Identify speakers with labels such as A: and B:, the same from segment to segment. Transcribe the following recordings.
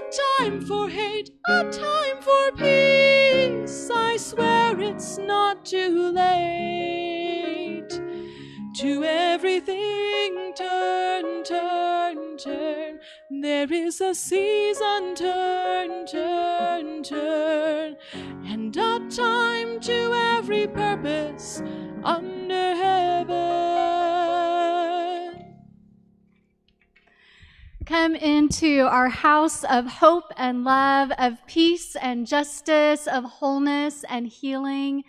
A: time for hate, a time for peace. I swear it's not too late. To everything turn, turn, turn. There is a season, turn, turn, turn. And a time to every purpose under heaven.
B: Come into our house of hope and love, of peace and justice, of wholeness and healing.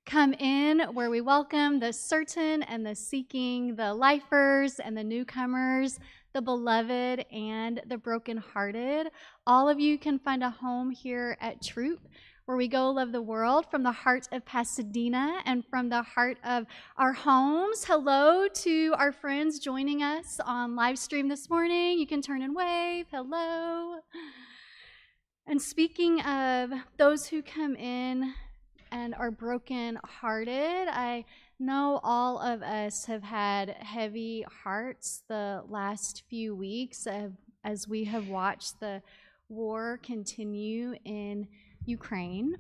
B: Come in where we welcome the certain and the seeking, the lifers and the newcomers, the beloved and the brokenhearted. All of you can find a home here at Throop, where we go love the world from the heart of Pasadena and from the heart of our homes. Hello to our friends joining us on live stream this morning. You can turn and wave. Hello. And speaking of those who come in and are broken-hearted, I know all of us have had heavy hearts the last few weeks as we have watched the war continue in Ukraine.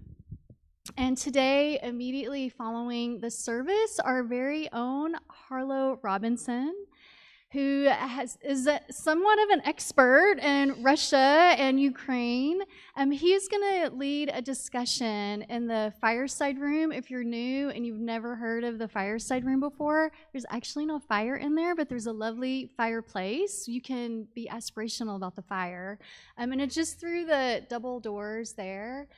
B: And today, immediately following the service, our very own Harlow Robinson, who is somewhat of an expert in Russia and Ukraine, he is going to lead a discussion in the fireside room. If you're new and you've never heard of the fireside room before, there's actually no fire in there, but there's a lovely fireplace. You can be aspirational about the fire. And it's just through the double doors there.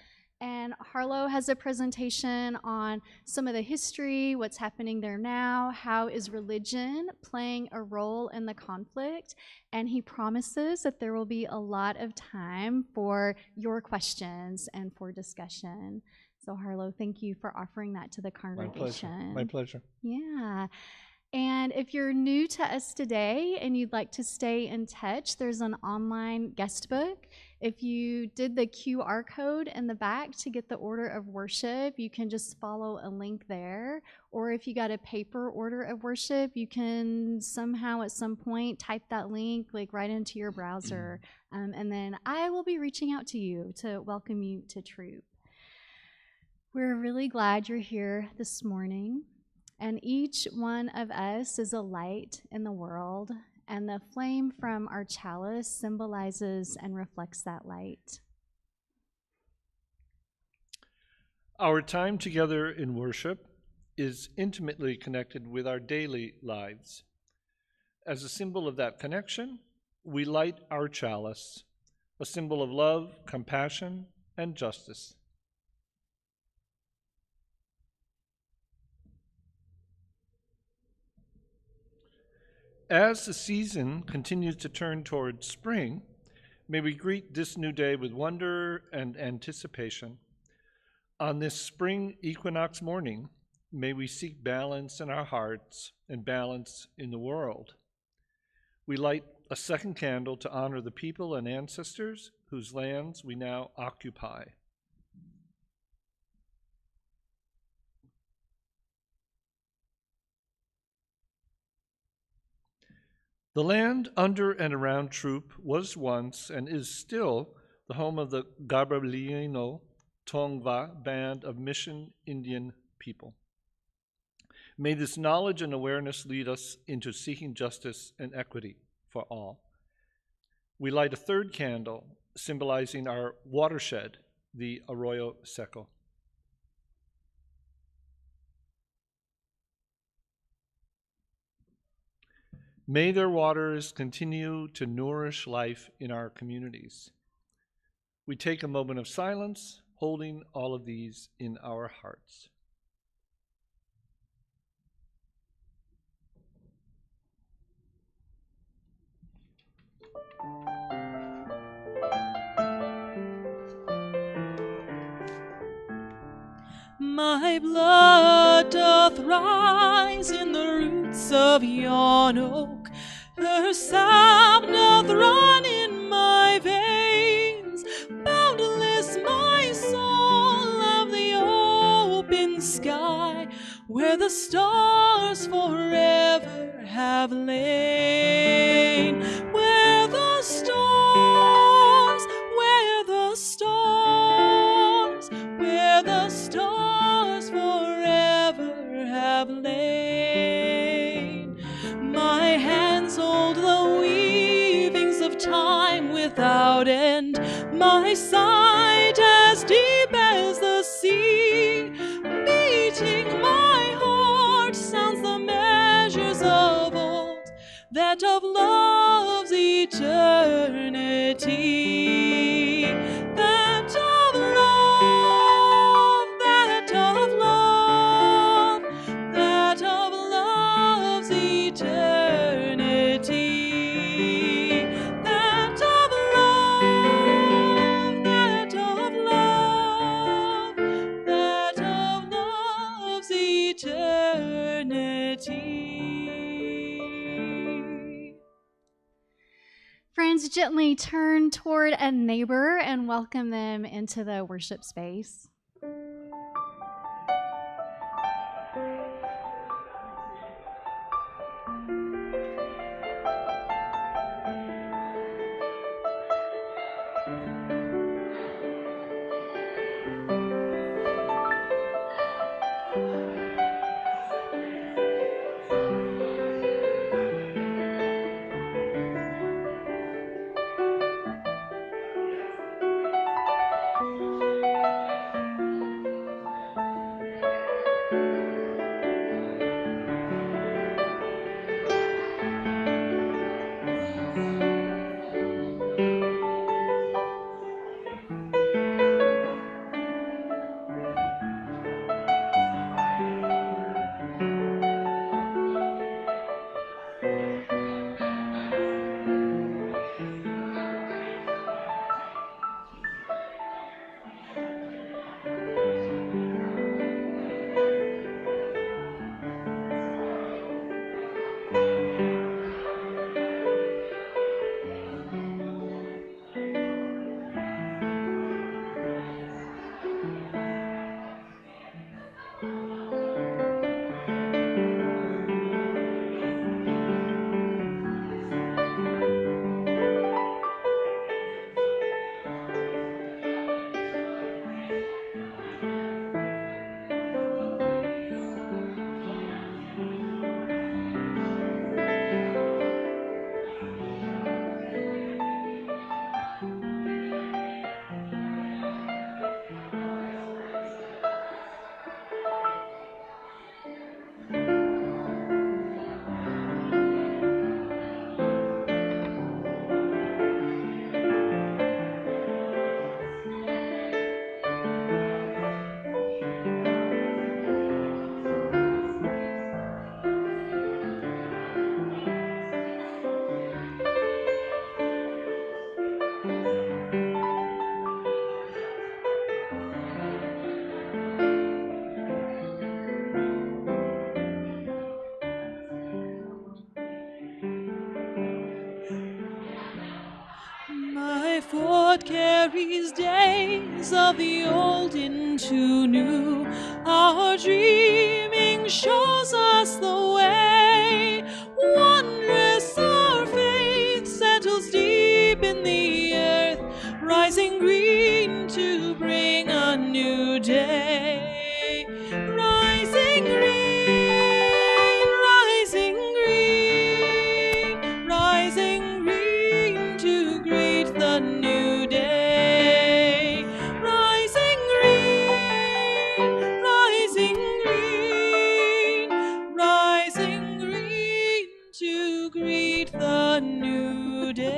B: And Harlow has a presentation on some of the history, what's happening there now, how is religion playing a role in the conflict, and he promises that there will be a lot of time for your questions and for discussion. So Harlow, thank you for offering that to the congregation.
C: My pleasure.
B: Yeah. And if you're new to us today and you'd like to stay in touch, there's an online guest book. If you did the QR code in the back to get the order of worship, you can just follow a link there. Or if you got a paper order of worship, you can somehow at some point type that link right into your browser. And then I will be reaching out to you to welcome you to Throop. We're really glad you're here this morning. And each one of us is a light in the world, and the flame from our chalice symbolizes and reflects that light.
C: Our time together in worship is intimately connected with our daily lives. As a symbol of that connection, we light our chalice, a symbol of love, compassion, and justice. As the season continues to turn towards spring, may we greet this new day with wonder and anticipation. On this spring equinox morning, may we seek balance in our hearts and balance in the world. We light a second candle to honor the people and ancestors whose lands we now occupy. The land under and around Throop was once and is still the home of the Gabrielino Tongva band of Mission Indian people. May this knowledge and awareness lead us into seeking justice and equity for all. We light a third candle symbolizing our watershed, the Arroyo Seco. May their waters continue to nourish life in our communities. We take a moment of silence, holding all of these in our hearts.
A: My blood doth rise in the roots of yon oak. Her sap doth run in my veins. Boundless my soul of the open sky, where the stars forever have lain. Where the stars, where where the stars forever have lain. My hands hold the weavings of time without end, my sight as deep as the sea. Beating my heart sounds the measures of old, that of love's eternity. That of love, that of love, that of love's eternity. That of love, that of love, that of love's eternity.
B: Friends, gently turn toward a neighbor and welcome them into the worship space.
A: My foot carries days of the old into new. Our dreaming shows us the way. Wondrous our faith settles deep in the earth, rising green to bring a new day. Rising green, rising green, rising green to greet the new day. Rising green, rising green, rising green to greet the new day.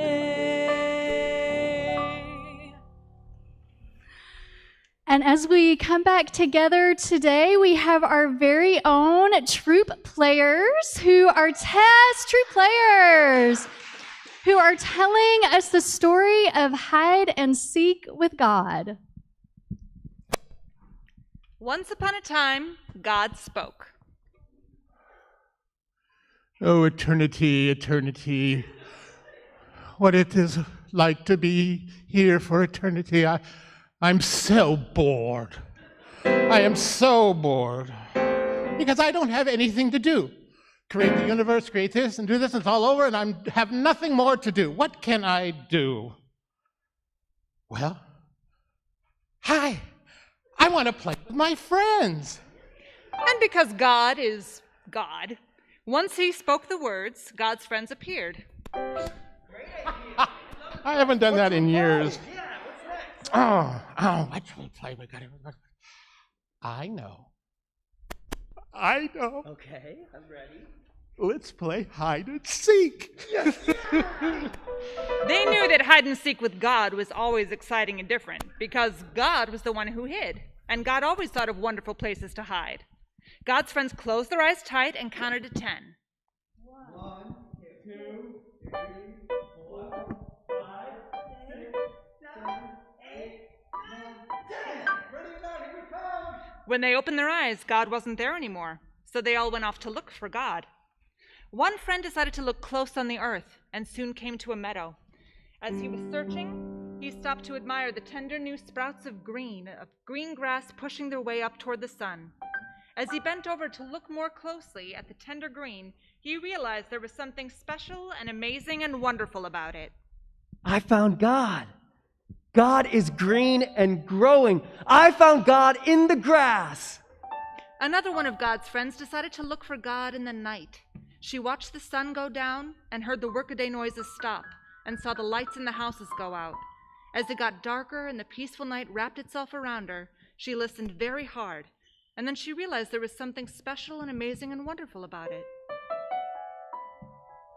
B: And as we come back together today, we have our very own Throop players who are Throop players who are telling us the story of hide and seek with God.
D: Once upon a time, God spoke.
E: Oh, eternity, eternity. What it is like to be here for eternity. I'm so bored. I am so bored. Because I don't have anything to do. Create the universe, create this, and do this, and it's all over, and I have nothing more to do. What can I do? Well, hi, I want to play with my friends.
D: And because God is God, once he spoke the words, God's friends appeared.
E: I haven't done that in years. What should we play? I know.
F: Okay, I'm ready.
E: Let's play hide and seek.
D: They knew that hide and seek with God was always exciting and different because God was the one who hid, and God always thought of wonderful places to hide. God's friends closed their eyes tight and counted to 10.
F: 1, 2, 3, 4, 5, 6, 7, 8, 9, 10. Ready or not, here we come.
D: When they opened their eyes, God wasn't there anymore, so they all went off to look for God. One friend decided to look close on the earth and soon came to a meadow. As he was searching, he stopped to admire the tender new sprouts of green grass pushing their way up toward the sun. As he bent over to look more closely at the tender green, he realized there was something special and amazing and wonderful about it.
F: I found God. God is green and growing. I found God in the grass.
D: Another one of God's friends decided to look for God in the night. She watched the sun go down and heard the workaday noises stop and saw the lights in the houses go out. As it got darker and the peaceful night wrapped itself around her, she listened very hard, and then she realized there was something special and amazing and wonderful about it.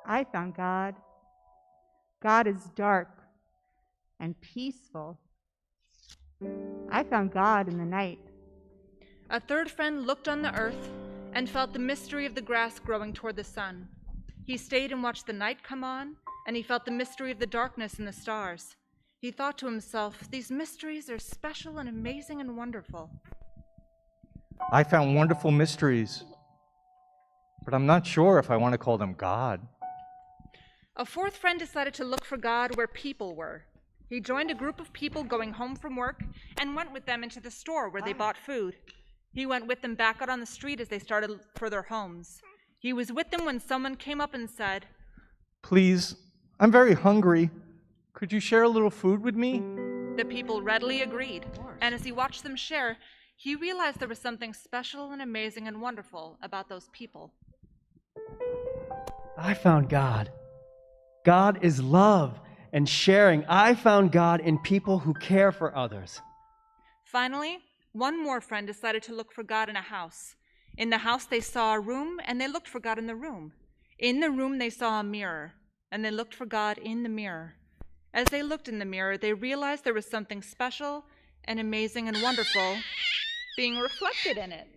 G: I found God. God is dark and peaceful. I found God in the night.
D: A third friend looked on the earth and felt the mystery of the grass growing toward the sun. He stayed and watched the night come on, and he felt the mystery of the darkness and the stars. He thought to himself, these mysteries are special and amazing and wonderful.
H: I found wonderful mysteries, but I'm not sure if I want to call them God.
D: A fourth friend decided to look for God where people were. He joined a group of people going home from work and went with them into the store where they bought food. He went with them back out on the street as they started for their homes. He was with them when someone came up and said,
H: Please, I'm very hungry. Could you share a little food with me?
D: The people readily agreed, and as he watched them share, he realized there was something special and amazing and wonderful about those people.
F: I found God. God is love and sharing. I found God in people who care for others.
D: Finally, one more friend decided to look for God in a house. In the house, they saw a room, and they looked for God in the room. In the room, they saw a mirror, and they looked for God in the mirror. As they looked in the mirror, they realized there was something special and amazing and wonderful being reflected in it.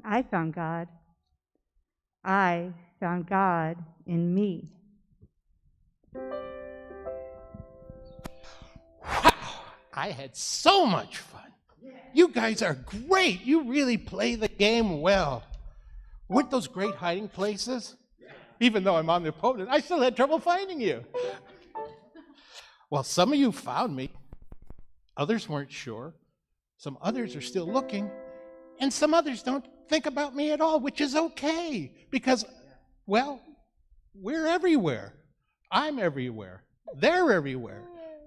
G: I found God. I found God in me.
E: Wow, I had so much fun. You guys are great. You really play the game well. Weren't those great hiding places? Even though I'm omnipotent, I still had trouble finding you. Well, some of you found me. Others weren't sure. Some others are still looking. And some others don't think about me at all, which is okay. Because, well, we're everywhere. I'm everywhere. They're everywhere.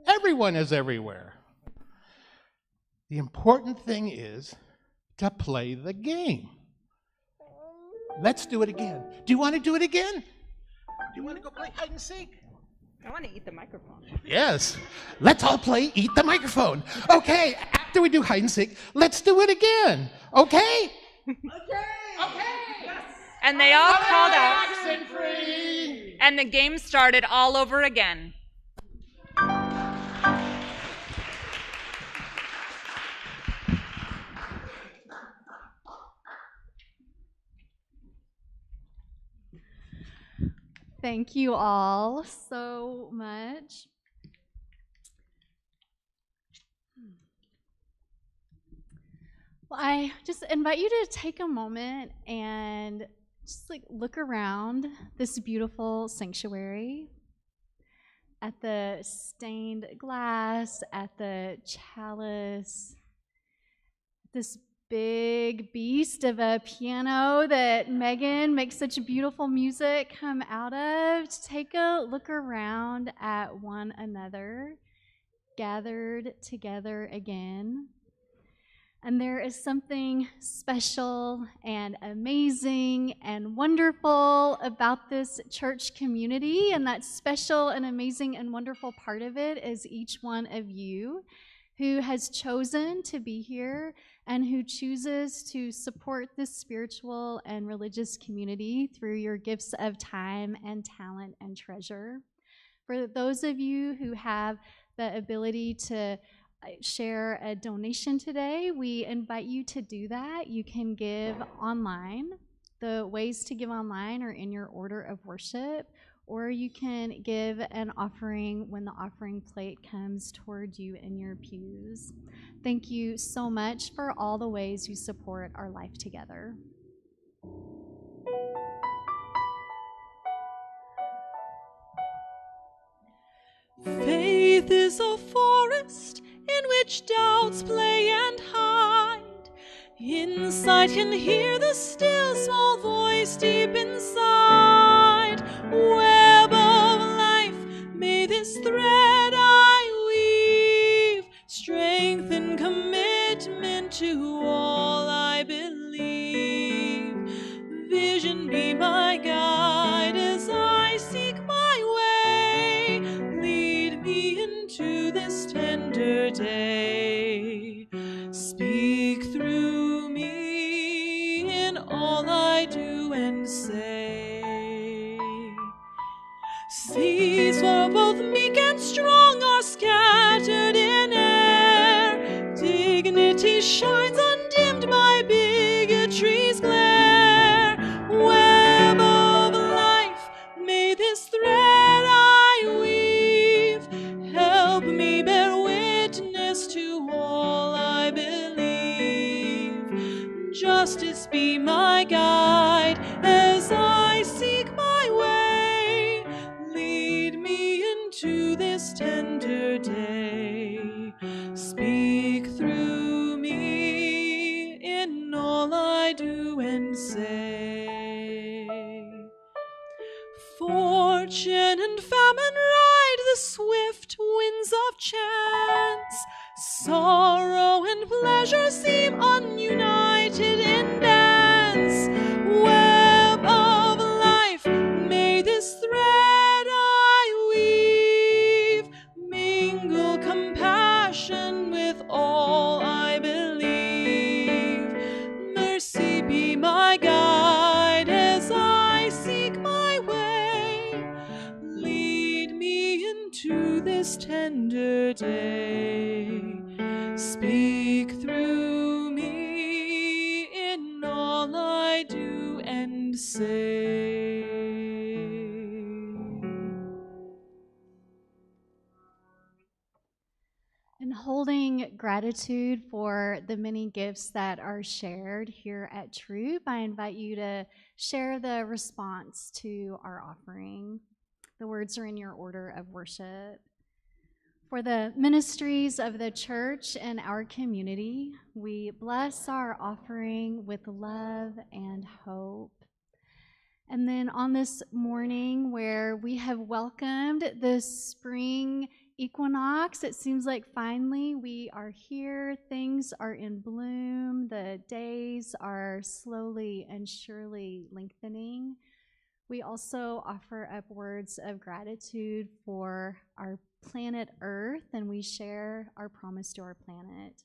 E: Everyone is everywhere. The important thing is to play the game. Let's do it again. Do you want to do it again? Do you want to go play hide and seek?
D: I want to eat the microphone.
E: Yes. Let's all play Eat the Microphone. Okay, after we do hide and seek, let's do it again. Okay? Okay. Yes.
D: And they all called out,
E: Accent free.
D: and the game started all over again.
B: Thank you all so much. Well, I just invite you to take a moment and just look around this beautiful sanctuary, at the stained glass, at the chalice, this big beast of a piano that Megan makes such beautiful music come out of, to take a look around at one another, gathered together again. And there is something special and amazing and wonderful about this church community, and that special and amazing and wonderful part of it is each one of you who has chosen to be here and who chooses to support this spiritual and religious community through your gifts of time and talent and treasure. For those of you who have the ability to share a donation today, we invite you to do that. You can give online. The ways to give online are in your order of worship, or you can give an offering when the offering plate comes toward you in your pews. Thank you so much for all the ways you support our life together.
A: Faith is a forest in which doubts play and hide. Inside can hear the still small voice deep inside. Web of life, may this thread I weave strength and commitment to all I believe. Vision be my guide as I seek my way. Lead me into this tender day. Speak through me in all I do and say. Seas for both meek and strong are scattered in air. Dignity shines undimmed by bigotry's glare. Web of life, may this thread I weave help me bear witness to all I believe. Justice be my guide as I seek my way. Lead me into this tender day. Speak through me in all I do and say. Fortune and famine ride the swift winds of chance. Sorrow and pleasure seem ununited in dance. Web of life, may this thread I weave mingle compassion with all I believe. Mercy be my guide as I seek my way. Lead me into this tender day. Speak through me in all I do and say.
B: And holding gratitude for the many gifts that are shared here at Throop, I invite you to share the response to our offering. The words are in your order of worship. For the ministries of the church and our community, we bless our offering with love and hope. And then on this morning where we have welcomed the spring equinox, it seems like finally we are here. Things are in bloom. The days are slowly and surely lengthening. We also offer up words of gratitude for our planet Earth, and we share our promise to our planet.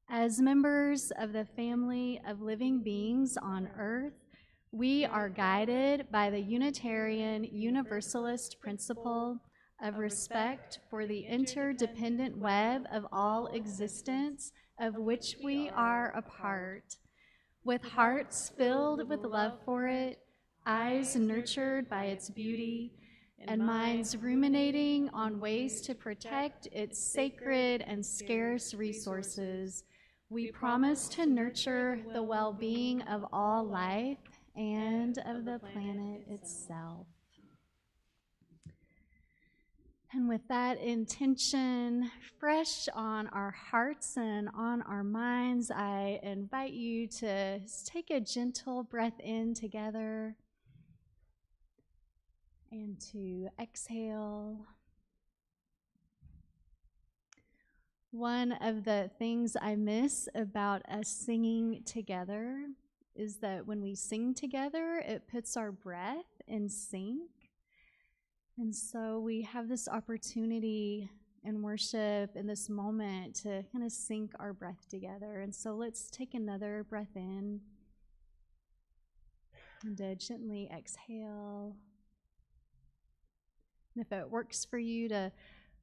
B: As members of the family of living beings on Earth, we are guided by the Unitarian Universalist principle of respect for the interdependent web of all existence of which we are a part. With hearts filled with love for it, eyes nurtured by its beauty, and minds ruminating on ways to protect its sacred and scarce resources, we promise to nurture the well-being of all life and of the planet itself. And with that intention fresh on our hearts and on our minds, I invite you to take a gentle breath in together and to exhale. One of the things I miss about us singing together is that when we sing together, it puts our breath in sync. And so we have this opportunity in worship in this moment to kind of sync our breath together. And so let's take another breath in and to gently exhale. And if it works for you to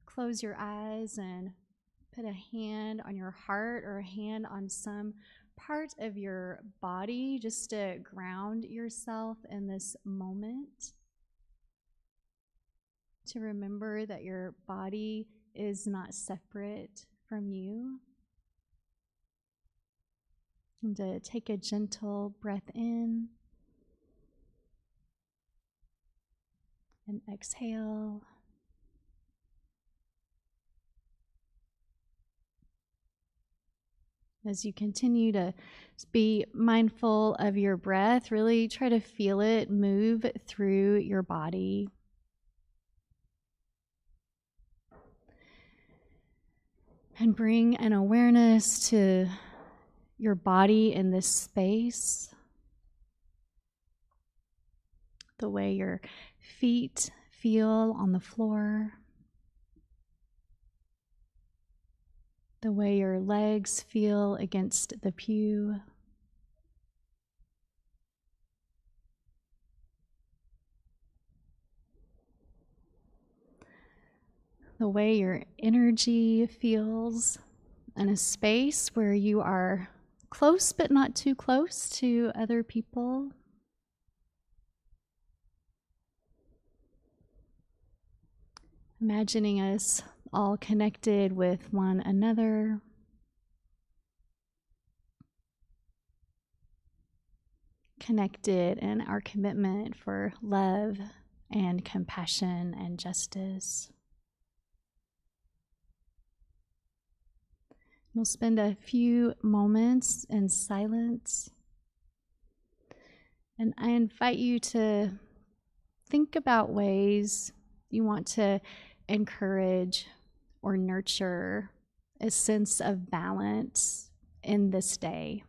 B: close your eyes and put a hand on your heart or a hand on some part of your body just to ground yourself in this moment. To remember that your body is not separate from you. And to take a gentle breath in and exhale. As you continue to be mindful of your breath, really try to feel it move through your body. And bring an awareness to your body in this space. The way your feet feel on the floor. The way your legs feel against the pew. The way your energy feels in a space where you are close but not too close to other people. Imagining us all connected with one another. Connected in our commitment for love and compassion and justice. We'll spend a few moments in silence. And I invite you to think about ways you want to encourage or nurture a sense of balance in this day.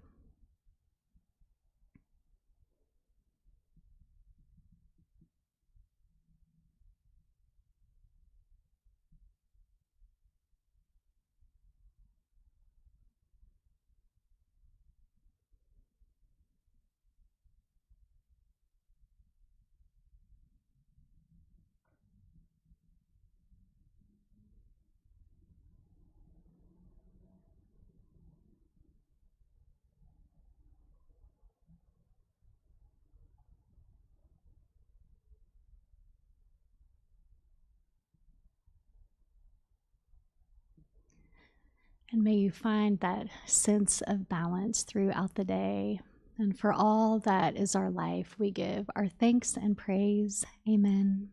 B: And may you find that sense of balance throughout the day. And for all that is our life, we give our thanks and praise. Amen.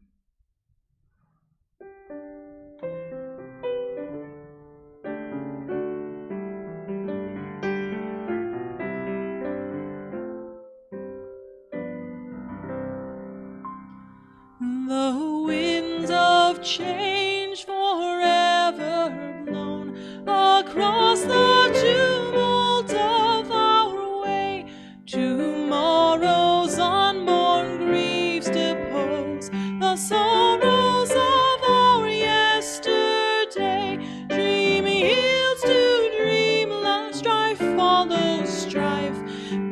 A: The winds of change forever blown across the tumult of our way. Tomorrow's unborn griefs depose the sorrows of our yesterday. Dream yields to dream, last strife follows strife.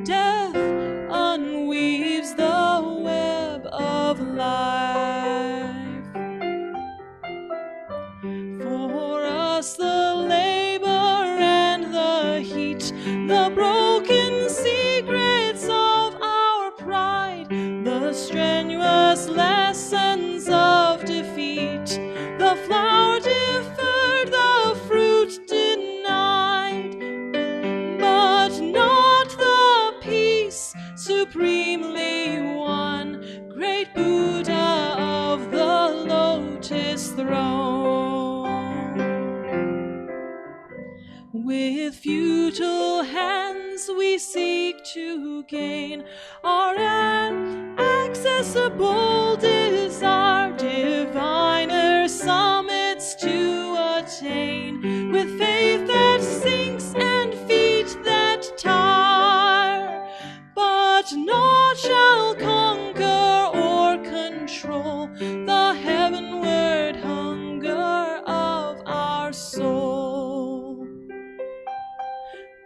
A: Death unweaves the web of life. For us the labor and With futile hands we seek to gain our inaccessible desire, diviner summits to attain, with faith that sinks and feet that tire, but naught shall conquer or control the heavenward hunger of our soul.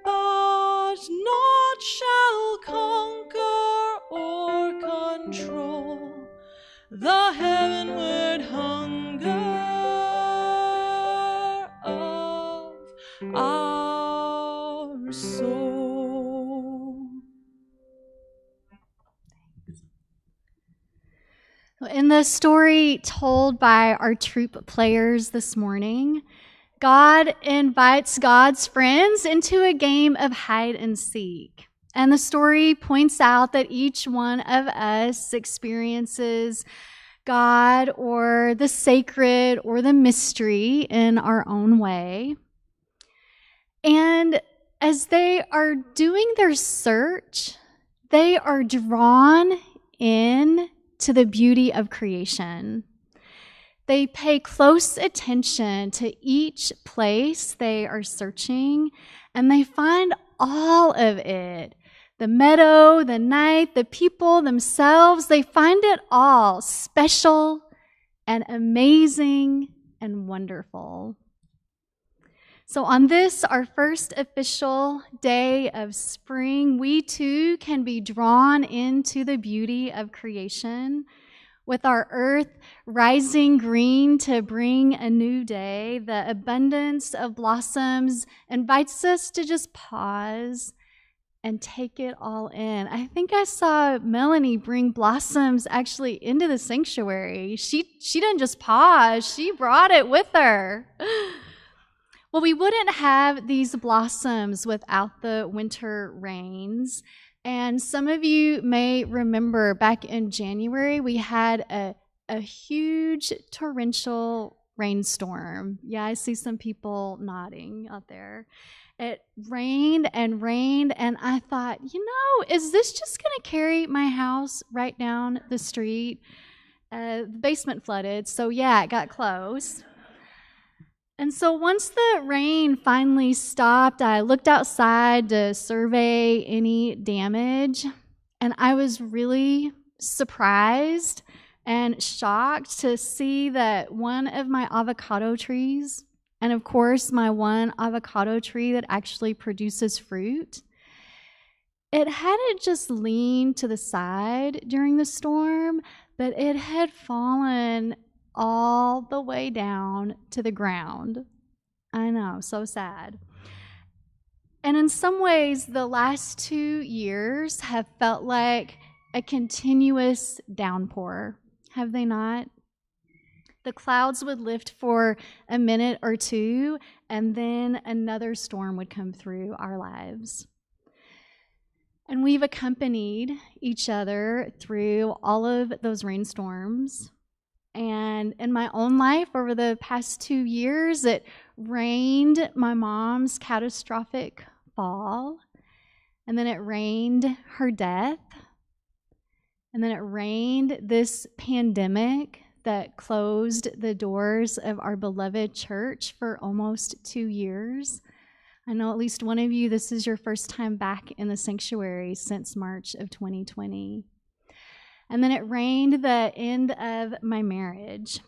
A: But naught shall conquer or control the heavenward hunger of our soul.
B: In the story told by our Throop players this morning, God invites God's friends into a game of hide and seek. And the story points out that each one of us experiences God or the sacred or the mystery in our own way. And as they are doing their search, they are drawn in to the beauty of creation. They pay close attention to each place they are searching, and they find all of it. The meadow, the night, the people themselves, they find it all special and amazing and wonderful. So on this, our first official day of spring, we too can be drawn into the beauty of creation, with our earth rising green to bring a new day. The abundance of blossoms invites us to just pause and take it all in. I think I saw Melanie bring blossoms actually into the sanctuary. She didn't just pause, she brought it with her. Well, we wouldn't have these blossoms without the winter rains. And some of you may remember back in January, we had a huge torrential rainstorm. Yeah, I see some people nodding out there. It rained, and I thought, is this just going to carry my house right down the street? The basement flooded, so yeah, it got close. And so once the rain finally stopped, I looked outside to survey any damage, and I was really surprised and shocked to see that one of my avocado trees, and of course my one avocado tree that actually produces fruit, it hadn't just leaned to the side during the storm, but it had fallen all the way down to the ground. I know, so sad. And in some ways, the last 2 years have felt like a continuous downpour, have they not? The clouds would lift for a minute or two, and then another storm would come through our lives. And we've accompanied each other through all of those rainstorms. And in my own life, over the past 2 years, it rained my mom's catastrophic fall, and then it rained her death, and then it rained this pandemic that closed the doors of our beloved church for almost 2 years. I know at least one of you, this is your first time back in the sanctuary since March of 2020. And then it rained the end of my marriage.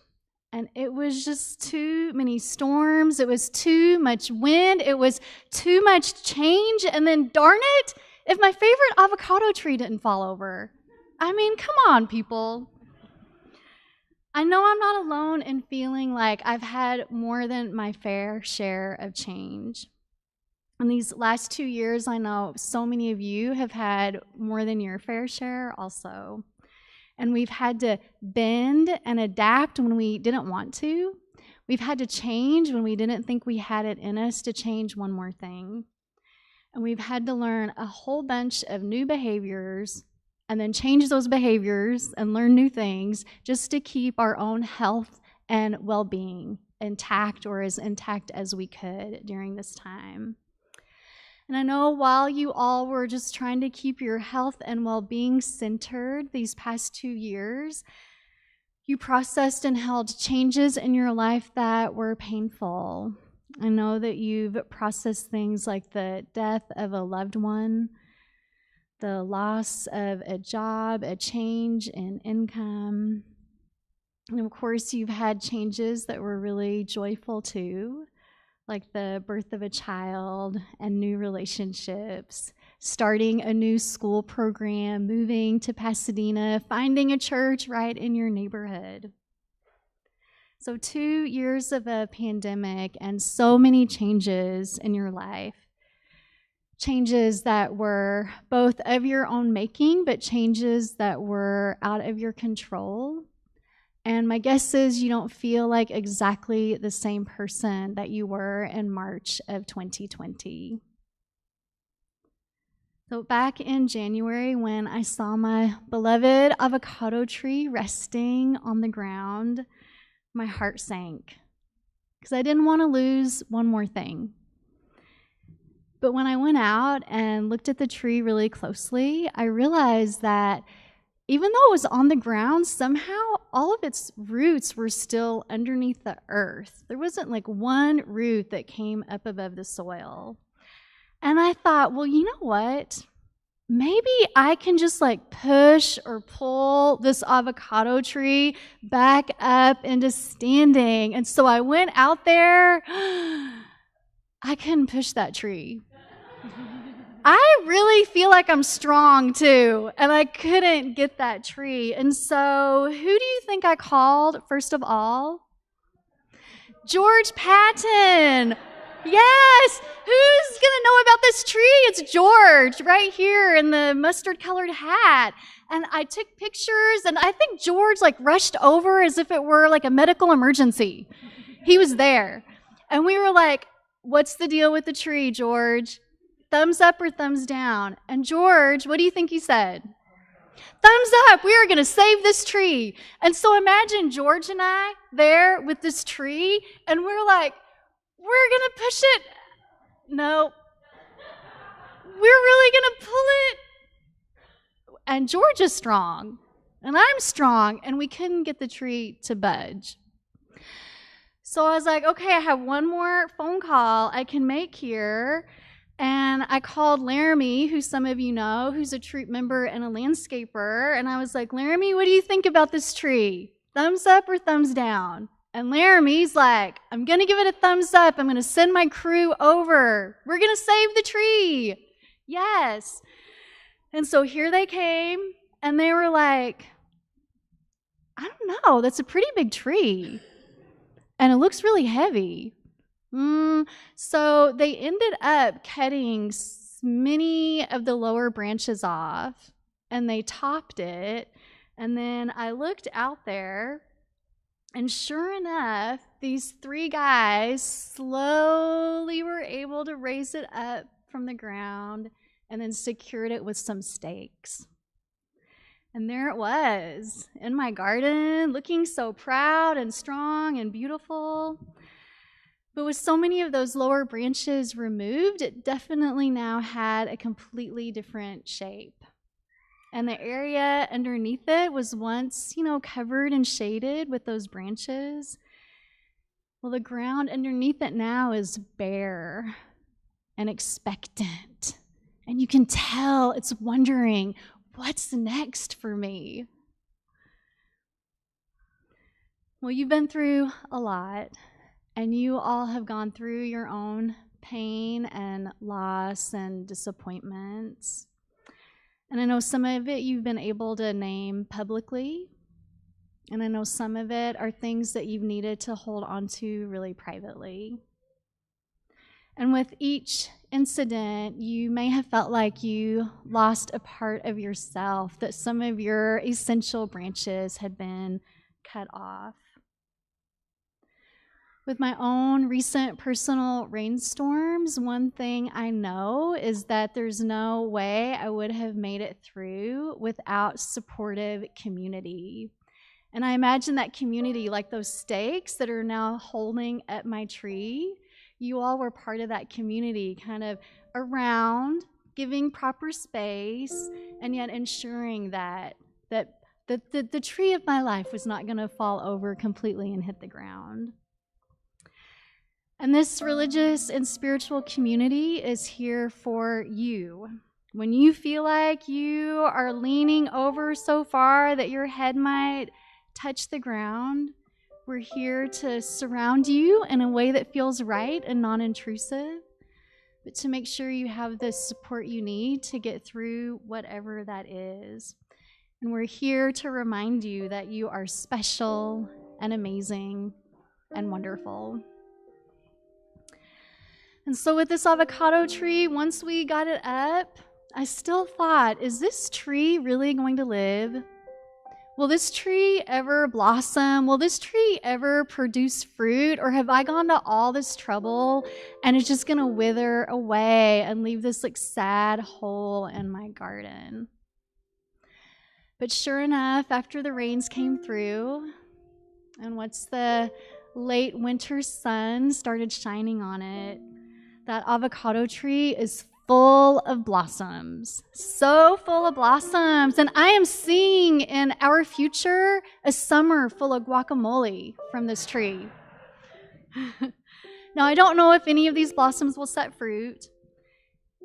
B: And it was just too many storms. It was too much wind. It was too much change. And then, darn it, if my favorite avocado tree didn't fall over. I mean, come on, people. I know I'm not alone in feeling like I've had more than my fair share of change. In these last 2 years, I know so many of you have had more than your fair share also. And we've had to bend and adapt when we didn't want to. We've had to change when we didn't think we had it in us to change one more thing. And we've had to learn a whole bunch of new behaviors and then change those behaviors and learn new things just to keep our own health and well-being intact or as intact as we could during this time. And I know while you all were just trying to keep your health and well-being centered these past 2 years, you processed and held changes in your life that were painful. I know that you've processed things like the death of a loved one, the loss of a job, a change in income. And of course, you've had changes that were really joyful too, like the birth of a child and new relationships, starting a new school program, moving to Pasadena, finding a church right in your neighborhood. So 2 years of a pandemic and so many changes in your life. Changes that were both of your own making, but changes that were out of your control. And my guess is you don't feel like exactly the same person that you were in March of 2020. So back in January, when I saw my beloved avocado tree resting on the ground, my heart sank because I didn't want to lose one more thing. But when I went out and looked at the tree really closely, I realized that even though it was on the ground, somehow all of its roots were still underneath the earth. There wasn't like one root that came up above the soil. And I thought, well, you know what? Maybe I can just like push or pull this avocado tree back up into standing. And so I went out there. I couldn't push that tree. I really feel like I'm strong too, and I couldn't get that tree. And so who do you think I called first of all? George Patton. Yes! Who's going to know about this tree? It's George right here in the mustard-colored hat. And I took pictures, and I think George like rushed over as if it were like a medical emergency. He was there. And we were like, what's the deal with the tree, George? Thumbs up or thumbs down? And George, what do you think he said? Thumbs up, we are going to save this tree. And so imagine George and I there with this tree, and we're like, we're going to push it. No. We're really going to pull it. And George is strong, and I'm strong, and we couldn't get the tree to budge. So I was like, okay, I have one more phone call I can make here. And I called Laramie, who some of you know, who's a Throop member and a landscaper. And I was like, Laramie, what do you think about this tree? Thumbs up or thumbs down? And Laramie's like, I'm going to give it a thumbs up. I'm going to send my crew over. We're going to save the tree. Yes. And so here they came, and they were like, I don't know, that's a pretty big tree. And it looks really heavy. So they ended up cutting many of the lower branches off, and they topped it. And then I looked out there, and sure enough, these 3 guys slowly were able to raise it up from the ground and then secured it with some stakes. And there it was in my garden, looking so proud and strong and beautiful. But with so many of those lower branches removed, it definitely now had a completely different shape. And the area underneath it was once, covered and shaded with those branches. Well, the ground underneath it now is bare and expectant. And you can tell it's wondering, what's next for me? Well, you've been through a lot. And you all have gone through your own pain and loss and disappointments. And I know some of it you've been able to name publicly. And I know some of it are things that you've needed to hold on to really privately. And with each incident, you may have felt like you lost a part of yourself, that some of your essential branches had been cut off. With my own recent personal rainstorms, one thing I know is that there's no way I would have made it through without supportive community. And I imagine that community, like those stakes that are now holding up my tree, you all were part of that community, kind of around, giving proper space, and yet ensuring that the tree of my life was not going to fall over completely and hit the ground. And this religious and spiritual community is here for you. When you feel like you are leaning over so far that your head might touch the ground, we're here to surround you in a way that feels right and non-intrusive, but to make sure you have the support you need to get through whatever that is. And we're here to remind you that you are special and amazing and wonderful. And so with this avocado tree, once we got it up, I still thought, is this tree really going to live? Will this tree ever blossom? Will this tree ever produce fruit? Or have I gone to all this trouble and it's just going to wither away and leave this like sad hole in my garden? But sure enough, after the rains came through and once the late winter sun started shining on it, that avocado tree is full of blossoms, so full of blossoms. And I am seeing in our future a summer full of guacamole from this tree. Now, I don't know if any of these blossoms will set fruit.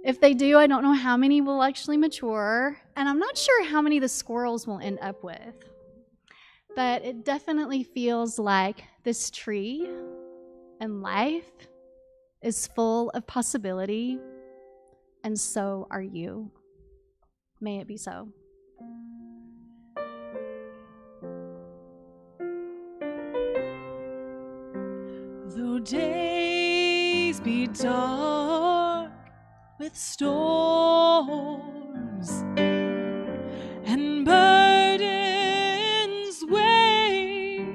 B: If they do, I don't know how many will actually mature. And I'm not sure how many the squirrels will end up with. But it definitely feels like this tree and life is full of possibility. And so are you. May it be so.
A: Though days be dark with storms and burdens weigh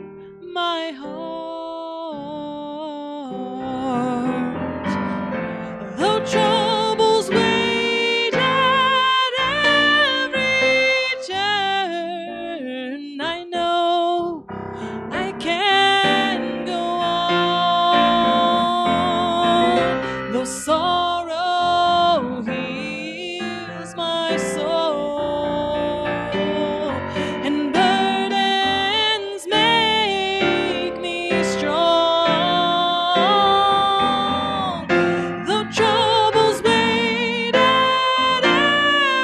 A: my heart, though troubles wait at every turn, I know I can go on, though sorrow heals my soul and burdens make me strong, though troubles wait at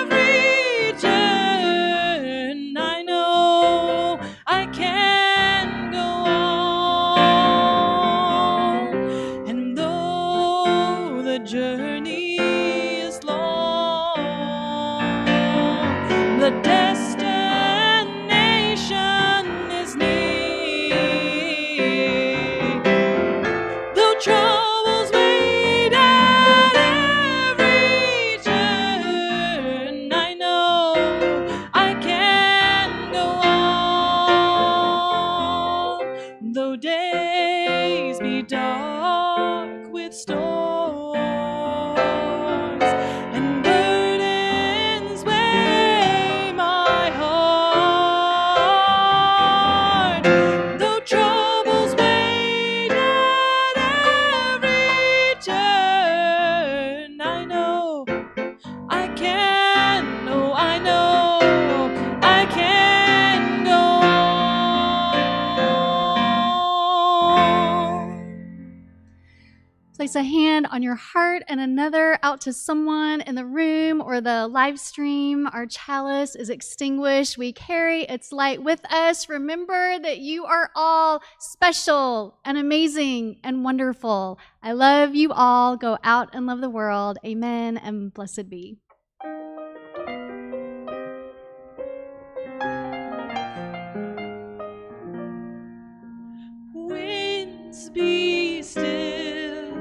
A: every turn, I know I can go on. And though the journey is long, the destination is near, though troubles wait at every turn, I know I can go on, though days be dark with storms and burdens weigh my heart, though troubles wait at every turn, I know I can, oh I know I can go on.
B: Place a hand on your heart and another out to someone in the room or the live stream. Our chalice is extinguished. We carry its light with us. Remember that you are all special and amazing and wonderful. I love you all. Go out and love the world. Amen and blessed be.
A: Winds be still,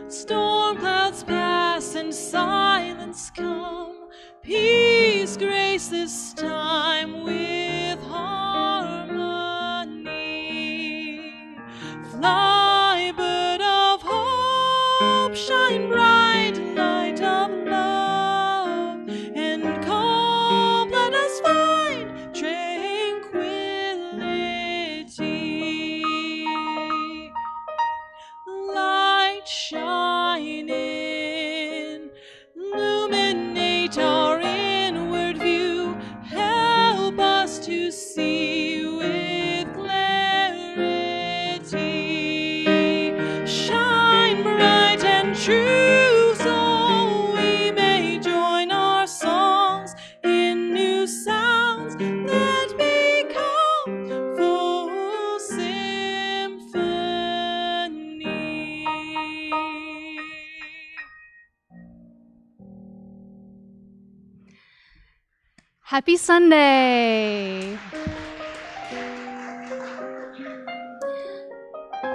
A: storm clouds pass and silence come, peace grace this time with harmony. Fly, bird of hope, shine bright, light of love, and calm let us find tranquility.
B: Happy Sunday.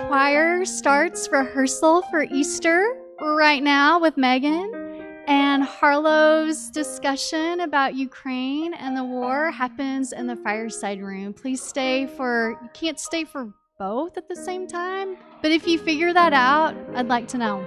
B: Choir starts rehearsal for Easter right now with Megan, and Harlow's discussion about Ukraine and the war happens in the fireside room. Please stay you can't stay for both at the same time, but if you figure that out, I'd like to know.